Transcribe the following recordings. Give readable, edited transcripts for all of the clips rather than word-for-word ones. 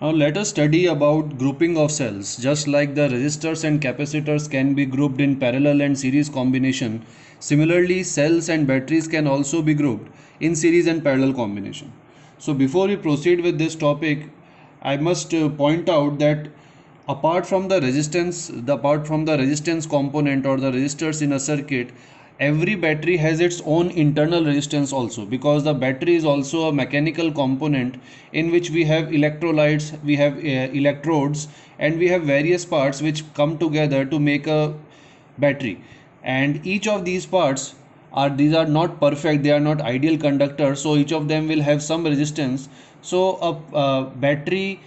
Now let us study about grouping of cells. Just like the resistors and capacitors can be grouped in parallel and series combination, similarly cells and batteries can also be grouped in series and parallel combination. So before we proceed with this topic, I must point out that apart from the resistance component or the resistors in a circuit, every battery has its own internal resistance also, because the battery is also a mechanical component in which we have electrolytes, we have electrodes, and we have various parts which come together to make a battery. And each of these parts are not perfect, they are not ideal conductors, so each of them will have some resistance. So a battery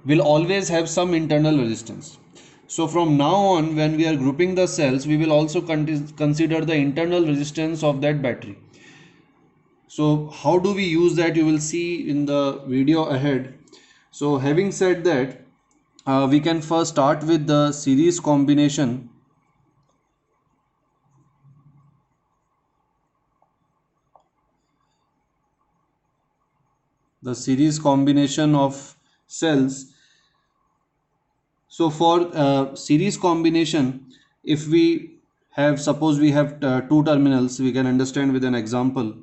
will always have some internal resistance. So from now on, when we are grouping the cells, we will also consider the internal resistance of that battery. So how do we use that, you will see in the video ahead. So having said that, we can first start with the series combination. The series combination of cells. So for series combination, if we have, suppose we have two terminals, we can understand with an example,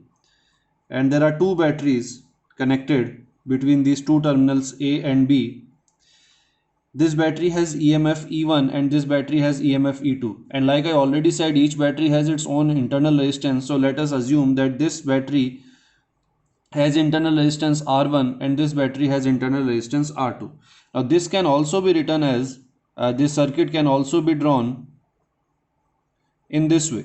and there are two batteries connected between these two terminals A and B. This battery has EMF E1 and this battery has EMF E2, and like I already said, each battery has its own internal resistance. So let us assume that this battery has internal resistance R1 and this battery has internal resistance R2. Now this can also be written as this circuit can also be drawn in this way,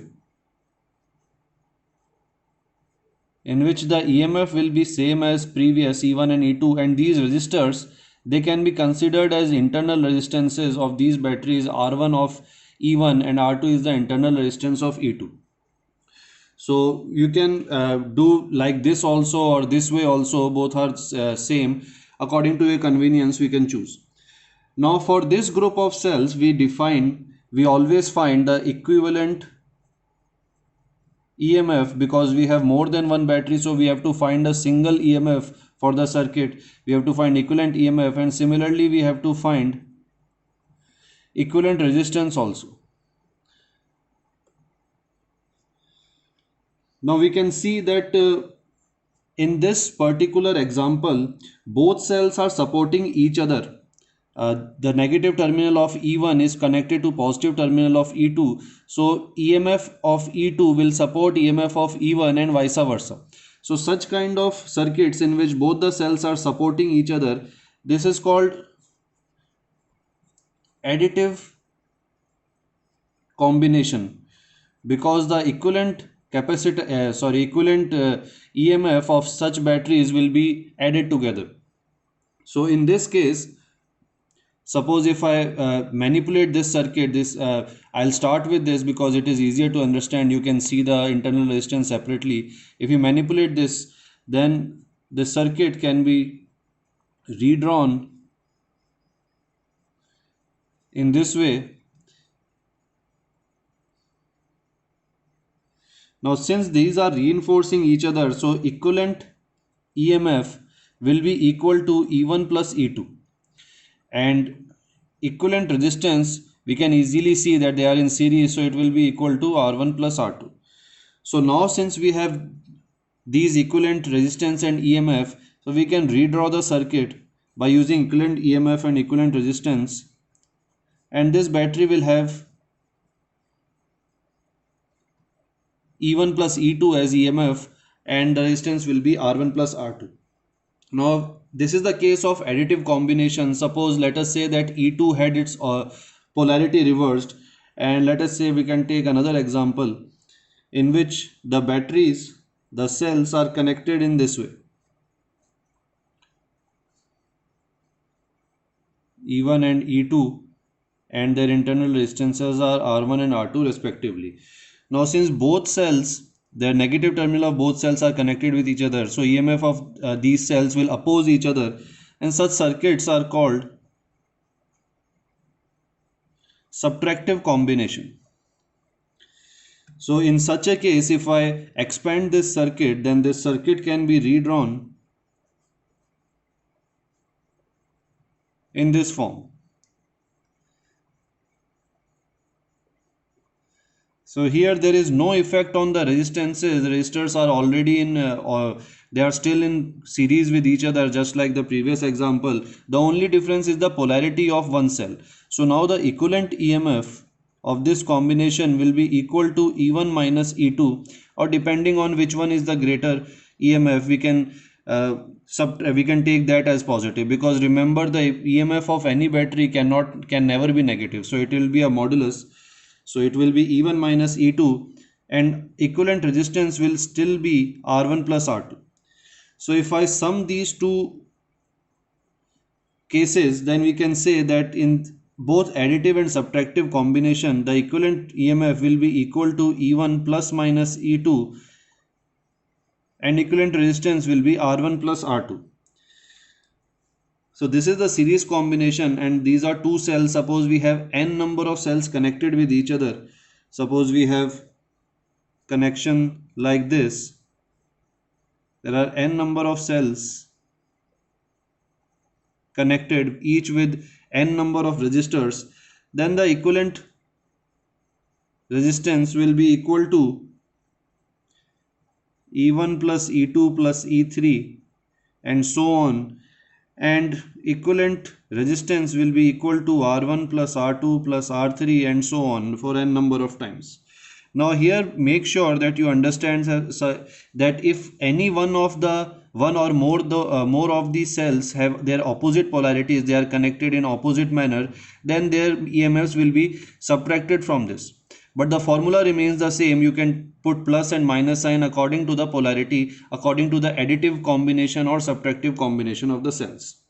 in which the EMF will be same as previous E1 and E2, and these resistors, they can be considered as internal resistances of these batteries. R1 of E1 and R2 is the internal resistance of E2. So you can do like this also or this way also, both are same. According to your convenience we can choose. Now for this group of cells we always find the equivalent EMF, because we have more than one battery, so we have to find a single EMF for the circuit. We have to find equivalent EMF, and similarly we have to find equivalent resistance also. Now we can see that in this particular example, both cells are supporting each other. The negative terminal of E1 is connected to positive terminal of E2. So EMF of E2 will support EMF of E1 and vice versa. So such kind of circuits in which both the cells are supporting each other, this is called additive combination, because the equivalent EMF of such batteries will be added together. So in this case, suppose if I manipulate this circuit, I'll start with this because it is easier to understand. You can see the internal resistance separately. If you manipulate this, then the circuit can be redrawn in this way. Now since these are reinforcing each other, so equivalent EMF will be equal to E1 plus E2, and equivalent resistance, we can easily see that they are in series, so it will be equal to R1 plus R2. So now since we have these equivalent resistance and EMF, so we can redraw the circuit by using equivalent EMF and equivalent resistance, and this battery will have E1 plus E2 as EMF, and the resistance will be R1 plus R2. Now this is the case of additive combination. Suppose let us say that E2 had its polarity reversed, and let us say we can take another example in which the batteries, the cells are connected in this way. E1 and E2, and their internal resistances are R1 and R2 respectively. Now since both cells, the negative terminal of both cells are connected with each other, so EMF of these cells will oppose each other, and such circuits are called subtractive combination. So in such a case, if I expand this circuit, then this circuit can be redrawn in this form. So here there is no effect on the resistances. Resistors are already in or they are still in series with each other, just like the previous example. The only difference is the polarity of one cell. So now the equivalent EMF of this combination will be equal to E1 minus E2, or depending on which one is the greater EMF, we can take that as positive, because remember the EMF of any battery can never be negative. So it will be a modulus. So it will be E1 minus E2, and equivalent resistance will still be R1 plus R2. So if I sum these two cases, then we can say that in both additive and subtractive combination, the equivalent EMF will be equal to E1 plus minus E2, and equivalent resistance will be R1 plus R2. So this is the series combination, and these are two cells. Suppose we have n number of cells connected with each other. Suppose we have connection like this. There are n number of cells connected, each with n number of resistors. Then the equivalent resistance will be equal to E1 plus E2 plus E3 and so on, and equivalent resistance will be equal to R1 plus R2 plus R3 and so on for n number of times. Now here make sure that you understand that if any one or more of these cells have their opposite polarities, they are connected in opposite manner, then their EMFs will be subtracted from this. But the formula remains the same. You can put plus and minus sign according to the polarity, according to the additive combination or subtractive combination of the cells.